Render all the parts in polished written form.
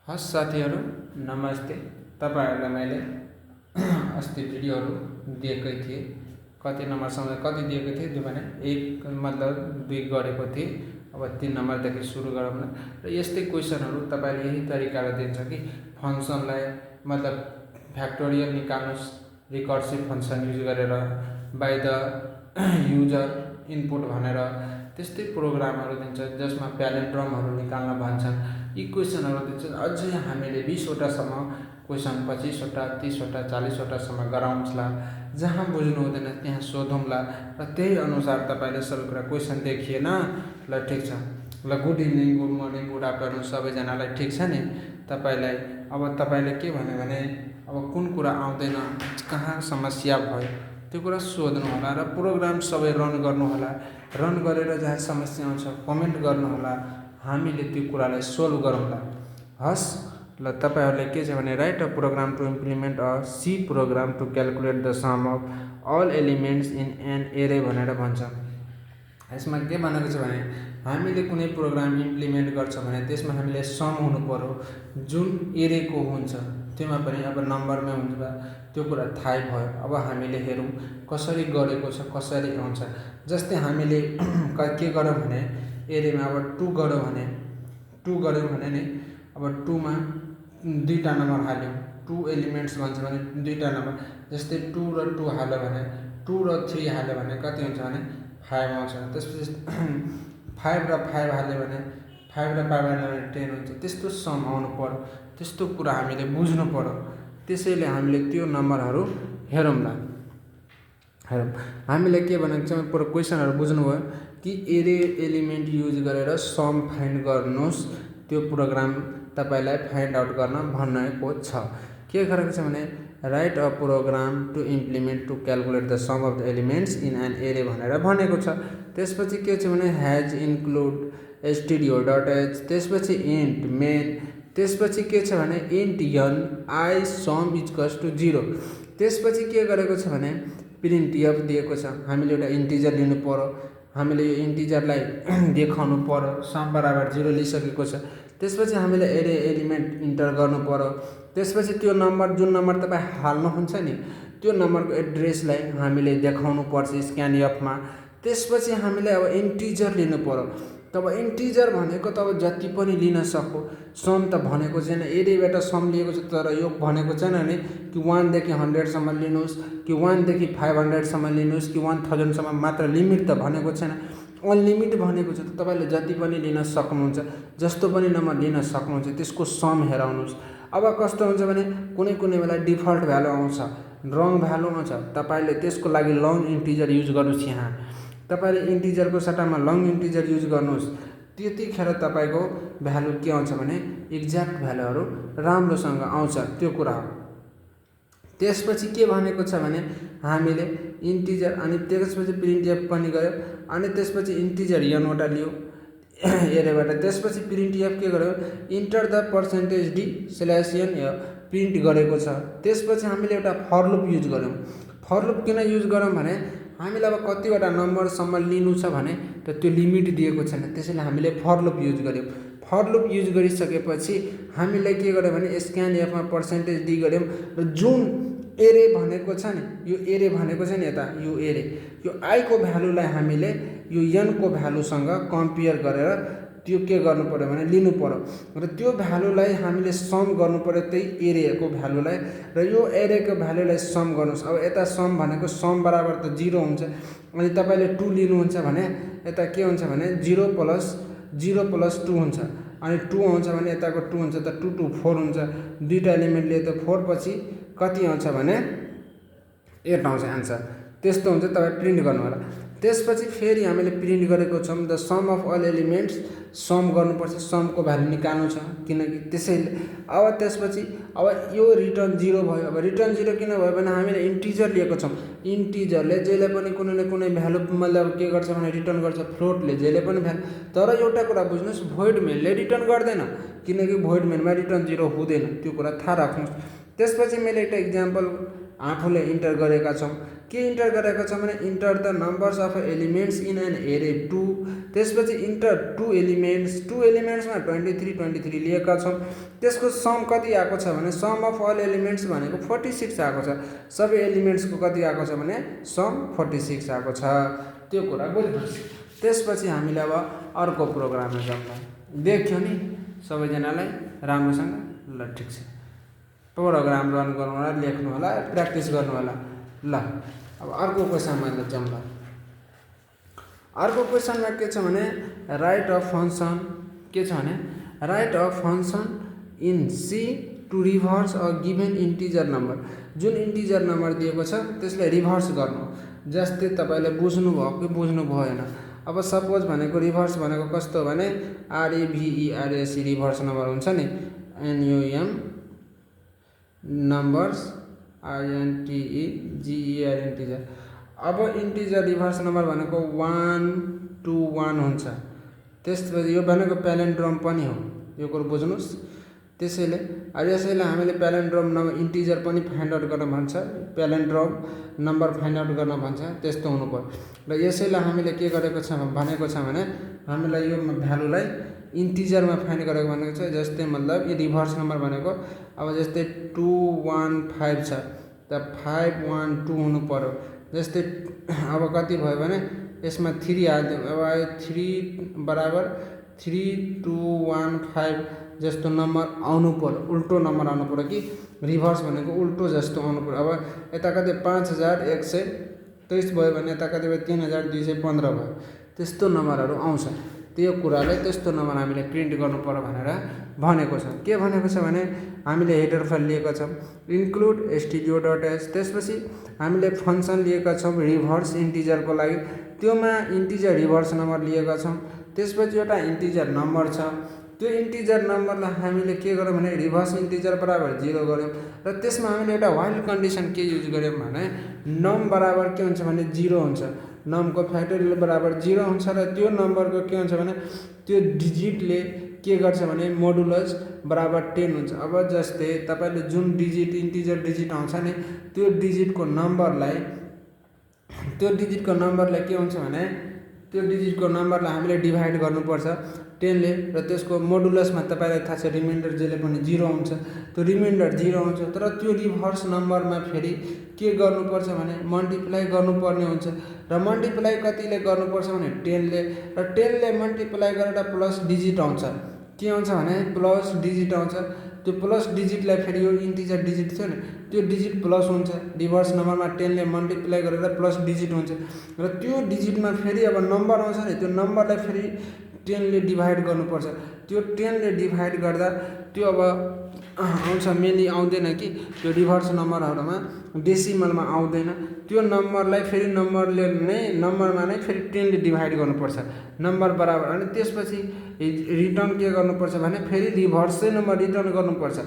हस् साथीहरू नमस्ते। तपाईँहरूलाई मैले अस्ति भिडियोहरू दिएकै थिएँ। कति नम्बरसम्म कति दिएको थिएँ त्यो भने 1 मतलब 2 गरेको थिएँ। अब 3 नम्बरदेखि सुरु गरौँ न। र यस्तै क्वेसनहरू तपाईँले यही तरिकाले दिन्छ कि फङ्सनलाई मतलब फ्याक्टोरियल निकाल्नुहोस् रिकर्सिभ फङ्सन युज गरेर बाइ द युजर इनपुट भनेर त्यस्तै प्रोग्रामहरू दिन्छ जसमा प्यालेन्ड्रमहरू निकाल्न भन्छन्। यी क्वेसनहरू दिन्छ। अझै हामीले 20 वटासम्म क्वेसन 25 वटा 30 वटा 40 वटासम्म गराउँछला। जहाँ बुझ्नु हुँदैन त्यहाँ सोधौँला र त्यही अनुसार तपाईँले सबै कुरा क्वेसन देखिएन। ल ठिक छ। ल good evening good morning good afternoon सबैजनालाई ठिक छ नि। तपाईँलाई अब तपाईँले के भन्यो भने अब कुन कुरा आउँदैन कहाँ समस्या भयो त्यो कुरा सोध्नु होला र प्रोग्राम सबै रन गर्नु होला। रन गरेर जहाँ समस्या आउँछ कमेन्ट गर्नु होला। हामीले त्यो कुरालाई सोल्भ गरौँला। हस् ल तपाईँहरूले के छ भने write a program to implement a C program to calculate the sum of all elements in an array भनेर भन्छ। यसमा के भनेको छ भने हामीले कुनै प्रोग्राम इम्प्लिमेन्ट गर्छ भने त्यसमा हामीले सम हुनु पर्यो जुन एरेको हुन्छ त्योमा पनि अब नम्बरमै हुन्छ त्यो कुरा थाहै भयो। अब हामीले हेरौँ कसरी गरेको छ कसरी आउँछ। जस्तै हामीले के गरौँ भने एरेमा अब 2 गऱ्यौँ भने नि अब 2 मा 2टा नम्बर हाल्यौँ 2 एलिमेन्ट्स भन्छ भने 2टा नम्बर जस्तै 2 र 2 हाल्यो भने 2 र 3 हाल्यो भने कति हुन्छ भने 5 आउँछ। त्यसपछि 5 र 5 हाल्यो भने 5 र 5 हाल्यो भने 10 हुन्छ। त्यस्तो सम आउनु पर्यो। त्यस्तो कुरा हामीले बुझ्नु पर्यो। त्यसैले हामीले त्यो नम्बरहरू हेरौँला। हामीले के भनेको छ पुरो क्वेसनहरू बुझ्नुभयो कि एरे एलिमेन्ट युज गरेर सम फाइन्ड गर्नुहोस्। त्यो प्रोग्राम तपाईँलाई फाइन्ड आउट गर्न भनेको छ। के गरेको छ भने write a program to implement to calculate the sum of the elements in an array भनेर भनेको छ। त्यसपछि के छ भने ह्याज इन्क्लुड stdio.h त्यसपछि इन्ट मेन त्यसपछि के छ भने int n i sum equals to 0। त्यसपछि के गरेको छ भने प्रिन्ट एफ दिएको छ। हामीले एउटा इन्टिजर लिनु पर्यो। हामीले यो इन्टिजरलाई देखाउनु पर्यो सम बराबर 0 लिइसकेको छ। त्यसपछि हामीले एरे एलिमेन्ट इन्टर गर्नु पर्यो। त्यसपछि त्यो नम्बर जुन नम्बर तपाईँ हाल्नुहुन्छ नि त्यो नम्बरको एड्रेसलाई हामीले देखाउनु पर्छ स्क्यान एफमा। त्यसपछि हामीले अब इन्टिजर लिनु पर्यो। तब इन्टिजर भनेको तब जति पनि लिन सक्यो। सम त भनेको छैन एरेबाट सम लिएको छ तर यो भनेको छैन नि कि 1 देखि 100 सम्म लिनुहोस् कि 1 देखि 500 सम्म लिनुहोस् कि 1000 सम्म मात्र लिमिट त भनेको छैन। अनलिमिट भनेको छ। तपाईँले जति पनि लिन सक्नुहुन्छ जस्तो पनि नम्बर लिन सक्नुहुन्छ त्यसको सम हेराउनुहोस्। अब कस्तो हुन्छ भने कुनै बेला डिफल्ट भ्यालु आउँछ रङ भ्यालु आउँछ। तपाईँले त्यसको लागि लङ इन्टिजर युज गर्नुहोस्। यहाँ तपाईँले इन्टिजरको सट्टामा लङ इन्टिजर युज गर्नुहोस्। त्यतिखेर तपाईँको भ्यालु के आउँछ भने एक्ज्याक्ट भ्यालुहरू राम्रोसँग आउँछ त्यो कुरा हो। त्यसपछि के भनेको छ भने हामीले इन्टिजर अनि त्यसपछि प्रिन्ट एफ पनि गयो अनि त्यसपछि इन्टिजर n लियो एरेबाट। त्यसपछि प्रिन्ट एफ के गर्यो enter the percentage d slash n print गरेको छ। त्यसपछि हामीले एउटा फर लुप युज गऱ्यौँ। फर लुप किन युज गरौँ भने हामीले अब कतिवटा नम्बरसम्म लिनु छ भने त त्यो लिमिट दिएको छैन। त्यसैले हामीले फर लुप युज गऱ्यौँ। फर लुप युज गरिसकेपछि हामीले के गर्यो भने स्क्यान एफमा पर्सेन्टेज डी गऱ्यौँ र जुन एरे भनेको छ नि यो एरे भनेको छ नि यता यो एरे यो आईको भ्यालुलाई हामीले यो एनको भ्यालुसँग कम्पेयर गरेर त्यो के गर्नु पर्यो भने लिनु पर्यो र त्यो भ्यालुलाई हामीले सम गर्नु पर्यो त्यही एरेको भ्यालुलाई र यो एरेको भ्यालुलाई सम गर्नुहोस्। अब यता सम भनेको सम बराबर त 0 हुन्छ अनि तपाईँले 2 लिनुहुन्छ भने यता के हुन्छ भने 0 प्लस 2 हुन्छ अनि 2 आउँछ भने यताको 2 हुन्छ त 2 2 4 हुन्छ। दुईटा एलिमेन्ट लिए त 4 पछि कति आउँछ भने 8 आउँछ आन्सर। त्यस्तो हुन्छ तपाईँ प्रिन्ट गर्नु होला। त्यसपछि फेरि हामीले प्रिन्ट गरेको छौँ the sum of all elements sum गर्नुपर्छ समको भ्यालु निकाल्नु छ किनकि त्यसैले अब त्यसपछि अब यो रिटर्न 0 भयो। अब रिटर्न 0 किन भयो भने हामीले इन्टिजर लिएको छौँ। इन्टिजरले जहिले पनि कुनै न कुनै भ्यालु मतलब के गर्छ भने रिटर्न गर्छ फ्लोटले जहिले पनि भ्यालु। तर एउटा कुरा बुझ्नुहोस् भोइड मेनले रिटर्न गर्दैन किनकि भोइड मेनमा रिटर्न 0 हुँदैन त्यो कुरा थाहा राख्नुहोस्। त्यसपछि मैले एउटा इक्जाम्पल आफूले इन्टर गरेका छौँ। के इन्टर गरेका छौँ भने enter the numbers of elements in an array 2। त्यसपछि इन्टर 2 एलिमेन्ट्समा 23 लिएका छौँ। त्यसको सम कति आएको छ भने सम अफ अल एलिमेन्ट्स भनेको 46 आएको छ। सबै एलिमेन्ट्सको कति आएको छ भने सम 46 आएको छ। त्यो कुरा बुझ्नुहोस्। त्यसपछि हामीले अब अर्को प्रोग्राममा जाउँला। देख्यो नि सबैजनालाई राम्रोसँग? ल ठिक छ, प्रोग्राम रन गर्नु होला, लेख्नु होला, प्र्याक्टिस गर्नु होला। ल अब अर्को क्वेसनमा जाउँला। अर्को क्वेसनमा के छ भने राइट अ फंक्शन के छ भने write a function in C to reverse a given integer number. जुन इन्टिजर नम्बर दिएको छ त्यसलाई रिभर्स गर्नु। जस्तै तपाईँले बुझ्नुभयो कि बुझ्नु भएन। अब सपोज भनेको रिभर्स भनेको कस्तो भने REVERS रिभर्स नम्बर हुन्छ नि, NUM नम्बर्स INTEGER इन्टिजर। अब इन्टिजर रिभर्स नम्बर भनेको 1 to 1 हुन्छ। त्यसपछि यो भनेको प्यालेन्ड्रोम पनि हो, यो कुरो बुझ्नुहोस्। त्यसैले यसैले हामीले प्यालेन्ड्रोम नम्बर इन्टिजर पनि फाइन्ड आउट गर्न भन्छ, प्यालेन्ड्रोम नम्बर फाइन्ड आउट गर्न भन्छ। त्यस्तो हुनु पर्यो। र यसैले हामीले के गरेको छ भनेको छ भने हामीलाई यो भ्यालुलाई इन्टिजरमा फाइन्ड गरेको भनेको छ। जस्तै मतलब यो रिभर्स नम्बर भनेको अब जस्तै 215 छ त 512 हुनु पर्यो। जस्तै अब कति भयो भने यसमा 3 हाल्दियो। अब आयो 3 बराबर 3215 जस्तो नम्बर आउनु पर्यो, उल्टो नम्बर आउनु पर्यो कि रिभर्स भनेको उल्टो जस्तो आउनु पर्यो। अब यता कति 5123 भयो भने यता कति भयो 3215 भयो। त्यस्तो नम्बरहरू आउँछ। त्यो कुरालाई त्यस्तो नम्बर हामीले प्रिन्ट गर्नु पर्यो भनेर भनेको छ। के भनेको छ भने हामीले हेडर फाइल लिएका छौँ इन्क्लुड stdio.h। त्यसपछि हामीले फंक्सन लिएका छौँ रिभर्स इन्टिजरको लागि, त्योमा इन्टिजर रिभर्स नम्बर लिएका छौँ। त्यसपछि एउटा इन्टिजर नम्बर छ, त्यो इन्टिजर नम्बरलाई हामीले के गर्यौँ भने रिभर्स इन्टिजर बराबर 0 गर्यौँ। र त्यसमा हामीले एउटा वाइल कन्डिसन के युज गर्यौँ भने नम बराबर के हुन्छ भने 0 हुन्छ। नमको फ्याक्टोरियल बराबर 0 हुन्छ र त्यो नम्बरको के हुन्छ भने त्यो डिजिटले के गर्छ भने मोडुलस बराबर 10 हुन्छ। अब जस्तै तपाईँले जुन डिजिट इन्टिजर डिजिट आउँछ नि त्यो डिजिटको नम्बरलाई के हुन्छ भने त्यो डिजिटको नम्बरलाई हामीले डिभाइड गर्नुपर्छ 10 ले। र त्यसको मोडुलसमा तपाईँलाई थाहा छ रिमाइन्डर जहिले पनि 0 हुन्छ। त्यो रिमाइन्डर 0 हुन्छ, तर त्यो रिभर्स नम्बरमा फेरि के गर्नुपर्छ भने मल्टिप्लाई गर्नुपर्ने हुन्छ। र मल्टिप्लाई कतिले गर्नुपर्छ भने 10 ले। र 10 ले मल्टिप्लाई गरेर प्लस डिजिट आउँछ। के आउँछ भने प्लस डिजिट आउँछ। त्यो प्लस डिजिटलाई फेरि यो इन्टिजर डिजिट छ नि त्यो डिजिट प्लस हुन्छ। रिभर्स नम्बरमा 10 ले मल्टिप्लाई गरेर प्लस डिजिट हुन्छ। र त्यो डिजिटमा फेरि अब नम्बर आउँछ नि त्यो नम्बरलाई फेरि 10 ले डिभाइड गर्नुपर्छ। त्यो 10 ले डिभाइड गर्दा त्यो अब आउँछ मेनली आउँदैन कि त्यो रिभर्स नम्बरहरूमा डेसिमलमा आउँदैन। त्यो नम्बरलाई फेरि नम्बरमा नै फेरि 10 ले डिभाइड गर्नुपर्छ नम्बर बराबर। अनि त्यसपछि रिटर्न के गर्नुपर्छ भने फेरि रिभर्सै नम्बर रिटर्न गर्नुपर्छ।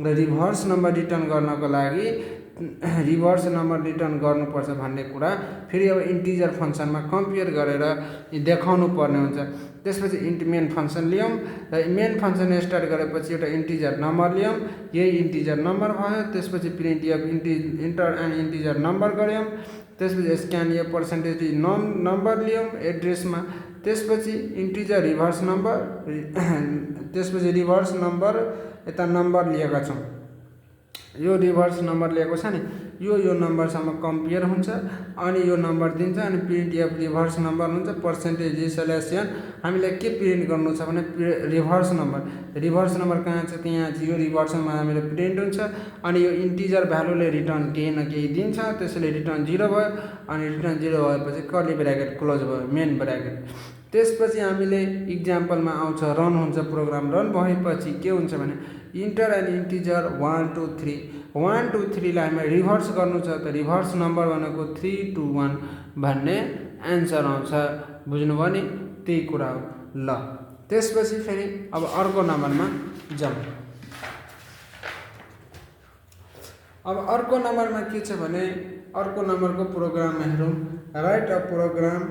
र रिभर्स नम्बर रिटर्न गर्नको लागि रिभर्स नम्बर रिटर्न गर्नुपर्छ भन्ने कुरा फेरि अब इन्टिजर फंक्सनमा कम्पेयर गरेर देखाउनु पर्ने हुन्छ। त्यसपछि मेन फंक्सन लियौँ र मेन फंक्सन स्टार्ट गरेपछि एउटा इन्टिजर नम्बर लियौँ, यही इन्टिजर नम्बर भयो। त्यसपछि print enter and integer number गऱ्यौँ। त्यसपछि स्क्यान यो पर्सेन्टेज नम्बर लियौँ एड्रेसमा। त्यसपछि इन्टिजर रिभर्स नम्बर, त्यसपछि रिभर्स नम्बर यता नम्बर लिएका छौँ। यो रिभर्स नम्बर लिएको छ नि यो नम्बरसँग कम्पेयर हुन्छ अनि यो नम्बर दिन्छ। अनि प्रिन्ट एफ रिभर्स नम्बर हुन्छ पर्सेन्टेज डिसलेसन। हामीले के प्रिन्ट गर्नु छ भने रिभर्स नम्बर कहाँ छ त्यहाँ छ। यो रिभर्समा हामीले प्रिन्ट हुन्छ अनि यो इन्टिजर भ्यालुले रिटर्न केही न केही दिन्छ। त्यसैले रिटर्न 0 भयो। अनि रिटर्न 0 भएपछि कर्ली ब्र्याकेट क्लोज भयो मेन ब्र्याकेट। त्यसपछि हामीले इक्जाम्पलमा आउँछ रन हुन्छ प्रोग्राम। रन भएपछि के हुन्छ भने इन्टर एन्ड इन्टिजर 1 2 3 1 2 3 लाई हामीले रिभर्स गर्नु छ त रिभर्स नम्बर भनेको 3 2 1 भन्ने एन्सर आउँछ। बुझ्नुभयो नि? त्यही कुरा हो। ल त्यसपछि फेरि अब अर्को नम्बरमा जाउँ। अब अर्को नम्बरमा के छ भने अर्को नम्बरको प्रोग्राम हेरौँ। Write a program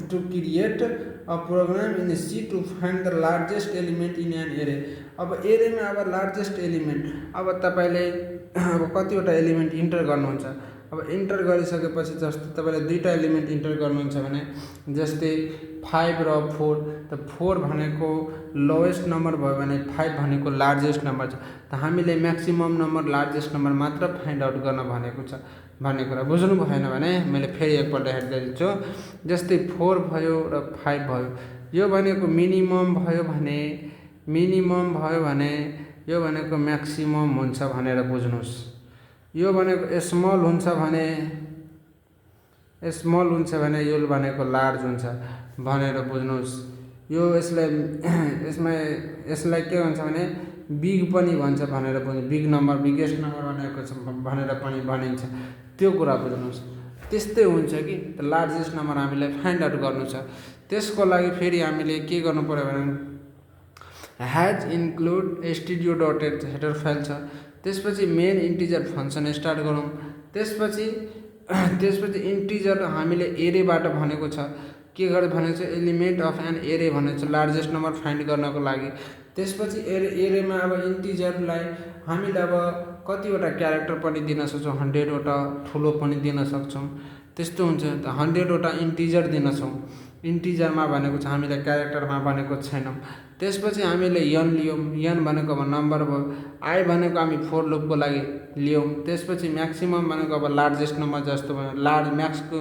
to create a program in C to find the largest element in an array. अब एरेमा अब लार्जेस्ट एलिमेन्ट अब तपाईँले अब कतिवटा एलिमेन्ट इन्टर गर्नुहुन्छ। अब इन्टर गरिसकेपछि जस्तो तपाईँले दुईवटा एलिमेन्ट इन्टर गर्नुहुन्छ भने जस्तै 5 र 4, त 4 भनेको लोएस्ट नम्बर भयो भने 5 भनेको लार्जेस्ट नम्बर छ। त हामीले म्याक्सिमम नम्बर लार्जेस्ट नम्बर मात्र फाइन्ड आउट गर्न भनेको छ भन्ने कुरा बुझ्नु भएन भने मैले फेरि एकपल्ट हेरिदिन्छु। जस्तै 4 भयो र 5 भयो, यो भनेको मिनिमम भयो भने यो भनेको म्याक्सिमम हुन्छ भनेर बुझ्नुहोस्। यो भनेको स्मल हुन्छ भने यो भनेको लार्ज हुन्छ भनेर बुझ्नुहोस्। यो यसलाई के भन्छ भने बिग पनि भन्छ भनेर बुझ्नु, बिग नम्बर बिगेस्ट नम्बर भनेको छ भनेर पनि भनिन्छ, त्यो कुरा बुझ्नुहोस्। त्यस्तै हुन्छ कि लार्जेस्ट नम्बर हामीले फाइन्ड आउट गर्नु छ। त्यसको लागि फेरि हामीले के गर्नु पर्यो भने hash include studio dot header file छ। त्यसपछि मेन इन्टिजर फङ्सन स्टार्ट गरौँ। त्यसपछि इन्टिजर हामीले एरेबाट भनेको छ, के गरे भनेको छ एलिमेन्ट अफ एन एरे भनेको छ लार्जेस्ट नम्बर फाइन्ड गर्नको लागि। त्यसपछि एरेमा अब इन्टिजरलाई हामीले अब कतिवटा क्यारेक्टर पनि दिन सक्छौँ, 100वटा ठुलो पनि दिन सक्छौँ। त्यस्तो हुन्छ त 100वटा इन्टिजर दिनछौँ। इन्टिजरमा भनेको छ हामीले क्यारेक्टरमा भनेको छैनौँ। त्यसपछि हामीले n लियौँ, n भनेको अब नम्बर भयो, आई भनेको हामी फोर लुपको लागि लियौँ। त्यसपछि म्याक्सिमम भनेको अब लार्जेस्ट नम्बर जस्तो भयो,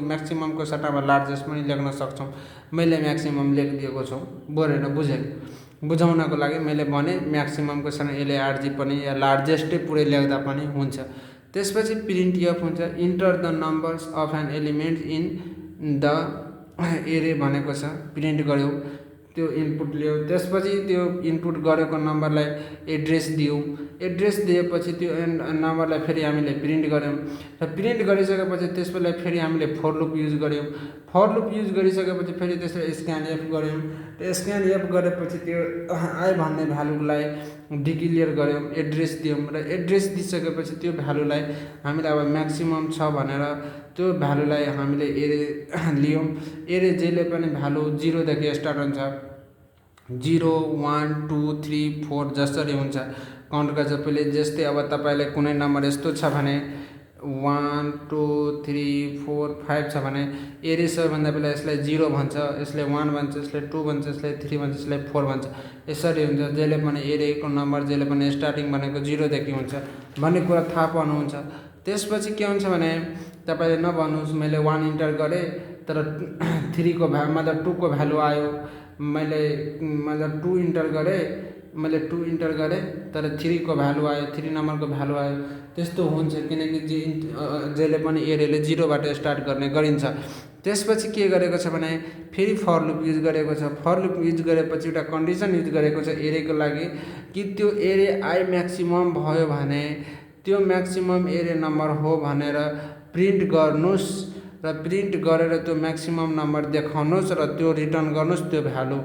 म्याक्सिममको सट्टामा लार्जेस्ट पनि लेख्न सक्छौँ। मैले म्याक्सिमम लेखिदिएको छु, बोरेर बुझाउनको लागि मैले भने म्याक्सिममको सट्टा यसले आरजी पनि या लार्जेस्टै पुरै लेख्दा पनि हुन्छ। त्यसपछि प्रिन्ट एफ हुन्छ, enter the numbers of an element in the array भनेको छ, प्रिन्ट गऱ्यौँ, त्यो इनपुट लियो। त्यसपछि त्यो इनपुट गरेको नम्बरलाई एड्रेस दियौँ। एड्रेस दिएपछि त्यो नम्बरलाई फेरि हामीले प्रिन्ट गऱ्यौँ र प्रिन्ट गरिसकेपछि त्यसलाई फेरि हामीले फोर लुप युज गऱ्यौँ। फोर लुप युज गरिसकेपछि फेरि त्यसलाई स्क्यान एफ गऱ्यौँ। त्यो स्क्यान एफ गरेपछि त्यो आई भन्ने भ्यालुलाई डिक्लियर गऱ्यौँ, एड्रेस दियौँ र एड्रेस दिइसकेपछि त्यो भ्यालुलाई हामीले अब म्याक्सिमम छ भनेर त्यो भ्यालुलाई हामीले एरे लियौँ। एरे जहिले पनि भ्यालु 0देखि स्टार्ट हुन्छ, 0 1 2 3 4 जसरी हुन्छ काउन्ट गर्छ पहिले। जस्तै अब तपाईँले कुनै नम्बर यस्तो छ भने 1 2 3 4 5 छ भने एरे सबैभन्दा पहिला यसलाई 0 भन्छ, यसलाई 1 भन्छ, यसलाई 2 भन्छ, यसलाई 3 भन्छ, यसलाई 4 भन्छ, यसरी हुन्छ। जहिले पनि एरेको नम्बर जहिले पनि स्टार्टिङ भनेको 0देखि हुन्छ भन्ने कुरा थाहा पाउनुहुन्छ। त्यसपछि के हुन्छ भने तपाईँले नभन्नुहोस् मैले 1 इन्टर गरेँ तर 3को मतलब 2को भ्यालु आयो, मैले 2 इन्टर गरेँ तर 3को भ्यालु आयो, 3 नम्बरको भ्यालु आयो। त्यस्तो हुन्छ किनकि जहिले पनि एरेले 0बाट स्टार्ट गर्ने गरिन्छ। त्यसपछि के गरेको छ भने फेरि फर लुप युज गरेको छ। फर लुप युज गरेपछि एउटा कन्डिसन युज गरेको छ एरेको लागि कि त्यो एरे आई म्याक्सिमम भयो भने त्यो म्याक्सिमम एरे नम्बर हो भनेर प्रिन्ट गर्नुहोस् र प्रिन्ट गरेर त्यो म्याक्सिमम नम्बर देखाउनुहोस् र त्यो रिटर्न गर्नुहोस् त्यो भ्यालु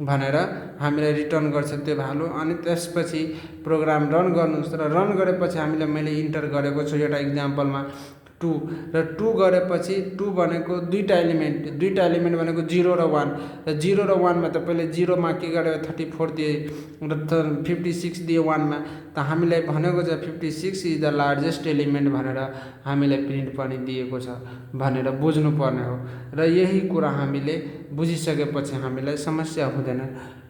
भनेर हामीलाई रिटर्न गर्छ त्यो भ्यालु। अनि त्यसपछि प्रोग्राम रन गर्नुहोस् र रन गरेपछि मैले इन्टर गरेको छु एउटा इक्जाम्पलमा 2 र 2 गरेपछि 2 भनेको दुईटा एलिमेन्ट भनेको 0 र 1 र 0 र 1 मा तपाईँले 0 मा के गर्यो 34 दिए र 56 दिए 1 मा, त हामीलाई भनेको छ 56 इज द लार्जेस्ट एलिमेन्ट भनेर हामीलाई प्रिन्ट पनि दिएको छ भनेर बुझ्नुपर्ने हो। र यही कुरा हामीले बुझिसकेपछि हामीलाई समस्या हुँदैन।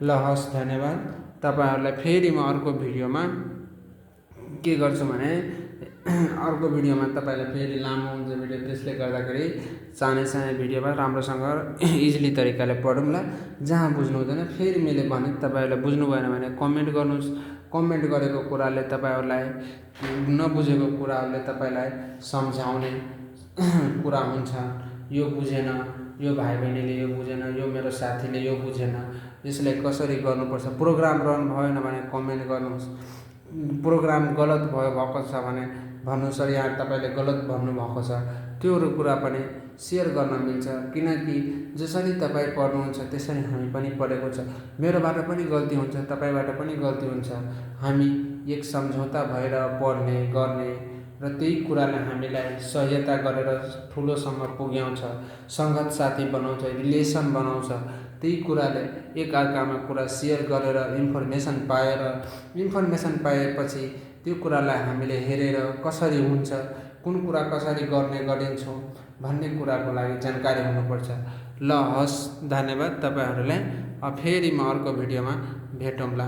ल हस्, धन्यवाद। तपाईँहरूलाई फेरि म अर्को भिडियोमा के गर्छु भने अर्को भिडियोमा तपाईँलाई फेरि लामो हुन्छ भिडियो, त्यसले गर्दाखेरि सानै भिडियोमा राम्रोसँग इजिली तरिकाले पढौँला। जहाँ बुझ्नु हुँदैन फेरि मैले भने तपाईँहरूलाई बुझ्नु भएन भने कमेन्ट गर्नुहोस्। कमेन्ट गरेको कुराले तपाईँहरूलाई नबुझेको कुराहरूले तपाईँलाई सम्झाउने कुरा हुन्छ। यो बुझेन, यो भाइ बहिनीले यो बुझेन, यो मेरो साथीले यो बुझेन, यसलाई कसरी गर्नुपर्छ। प्रोग्राम रन भएन भने कमेन्ट गर्नुहोस्। प्रोग्राम गलत भएको छ भने भन्नुहोस्, सर यहाँ तपाईँले गलत भन्नुभएको छ, त्यो कुरा पनि सेयर गर्न मिल्छ। किनकि जसरी तपाईँ पढ्नुहुन्छ त्यसरी हामी पनि पढेको छ। मेरोबाट पनि गल्ती हुन्छ, तपाईँबाट पनि गल्ती हुन्छ। हामी एक सम्झौता भएर पढ्ने गर्ने र त्यही कुराले हामीलाई सहायता गरेर ठुलोसम्म पुग्याउँछ, सङ्गत साथी बनाउँछ, रिलेसन बनाउँछ। त्यही कुराले एकअर्कामा कुरा सेयर गरेर इन्फर्मेसन पाएपछि त्यो कुरालाई हामीले हेरेर कसरी हुन्छ, कुन कुरा कसरी गर्ने गरिन्छौँ भन्ने कुराको लागि जानकारी हुनुपर्छ। ल हस्, धन्यवाद। तपाईँहरूलाई फेरि म अर्को भिडियोमा भेटौँला।